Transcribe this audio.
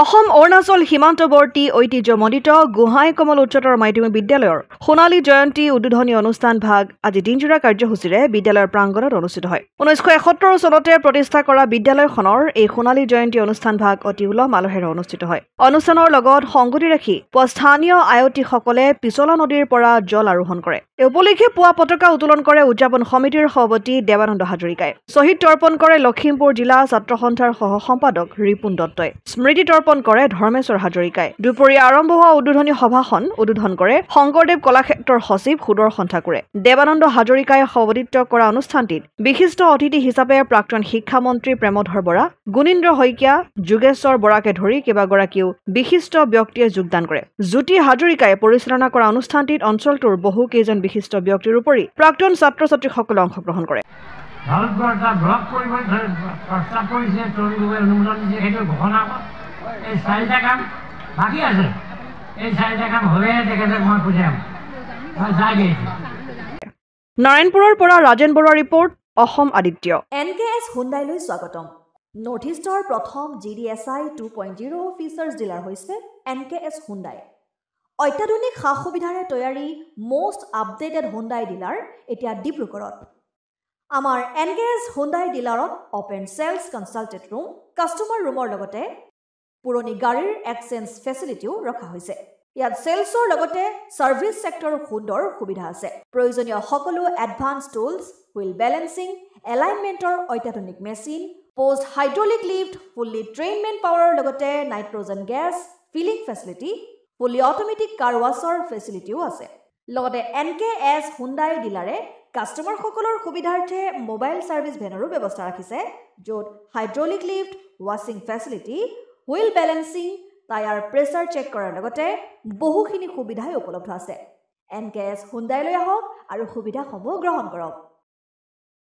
অসম অৰুণাচল সীমান্তৱৰ্তী ঐতিহ্যমণ্ডিত গোহাঁই কমল উচ্চতৰ মাধ্যমিক বিদ্যালয়ৰ সোণালী জয়ন্তী উদ্বোধনী অনুষ্ঠান ভাগ আজি দিনজোৰা কাৰ্যসূচীৰে বিদ্যালয়ৰ প্ৰাংগণত অনুষ্ঠিত হয় 1971 চনতে প্ৰতিষ্ঠা কৰা বিদ্যালয়খনৰ এই সোণালী জয়ন্তী অনুষ্ঠান ভাগ অতি উলহ মালহেৰে অনুষ্ঠিত হয় অনুষ্ঠানৰ লগত সংগতি ৰাখি স্থানীয় আয়তীসকলে পিছলা নদীৰ পৰা জল আৰোহণ কৰে এই উপলক্ষে পুৱা পতাকা উত্তোলন কৰে উদযাপন সমিতিৰ সভাপতি দেৱানন্দ হাজৰিকাই শ্বহীদ তৰ্পণ কৰে লখিমপুৰ জিলা ছাত্ৰ সন্থাৰ সহ সম্পাদক ৰিপুন দত্তই স্মৃতি তৰ্পণ কৰে ধৰ্মেশ্বৰ হাজৰিকাই দুপৰীয়া আৰম্ভ হোৱা উদ্বোধনী সভাখন উদ্বোধন কৰে শংকৰদেৱ কলাক্ষেত্ৰৰ সচিব সুদৰ্শন ঠাকুৰে দেৱানন্দ হাজৰিকাই সভাপতিত্ব কৰা অনুষ্ঠানটিত বিশিষ্ট অতিথি হিচাপে প্ৰাক্তন শিক্ষামন্ত্ৰী প্ৰেমধৰ বৰা গুণীন্দ্ৰ শইকীয়া যোগেশ্বৰ বৰাকে ধৰি কেইবাগৰাকীও বিশিষ্ট ব্যক্তিয়ে যোগদান কৰে জ্যোতি হাজৰিকাই পৰিচালনা কৰা অনুষ্ঠানটিত অঞ্চলটোৰ বহু কেইজন বিশিষ্ট ব্যক্তিৰ উপৰি প্ৰাক্তন ছাত্ৰ ছাত্ৰীসকলে অংশগ্ৰহণ কৰে এই চাৰিটা কাম বাকী আছে এই চাৰিটা কাম হ'লে তেখেতক মই বুজাম নাৰায়ণপুৰৰ পৰা ৰাজেন বৰুৱা ৰিপৰ্ট অসম আদিত্য NKS হুণ্ডাইলৈ স্বাগতম নৰ্থ ইষ্টৰ প্ৰথম GDSI 2.0 ফিচাৰ্ছ ডিলাৰ হৈছে NKS হুণ্ডাই অত্যাধুনিক সা সুবিধাৰে তৈয়াৰী most আপডেটেড হুণ্ডাই ডিলাৰ এতিয়া ডিব্ৰুগড়ত আমাৰ NKS হুণ্ডাই ডিলাৰত open sales consultant room customer ৰুমৰ লগতে পুৰণি গাড়ীৰ এক্সচেঞ্জ ফেচিলিটিও ৰখা হৈছে ইয়াত সেলছৰ লগতে সাৰ্ভিস সেক্টৰৰ সুন্দৰ সুবিধা আছে প্ৰয়োজনীয় সকলো এডভান্স টুলছ হুইল বেলেন্সিং এলাইনমেন্টৰ অত্যাধুনিক machine post hydraulic lift fully ট্ৰেইনমেন্ট পাৱাৰৰ লগতে nitrogen gas filling facility fully automatic car ৱাছৰ ফেচিলিটিও আছে লগতে NKS হুণ্ডাই ডিলাৰে কাস্টমাৰ সকলৰ সুবিধাৰ্থে মোবাইল সাৰ্ভিস ভেনৰো ব্যৱস্থা ৰাখিছে য'ত হাইড্ৰলিক লিফ্ট ৱাছিং facility wheel balancing tyre pressure check কৰাৰ লগতে বহুখিনি সুবিধাই উপলব্ধ আছে NKS হুণ্ডাইলৈ আহক আৰু সুবিধাসমূহ গ্ৰহণ কৰক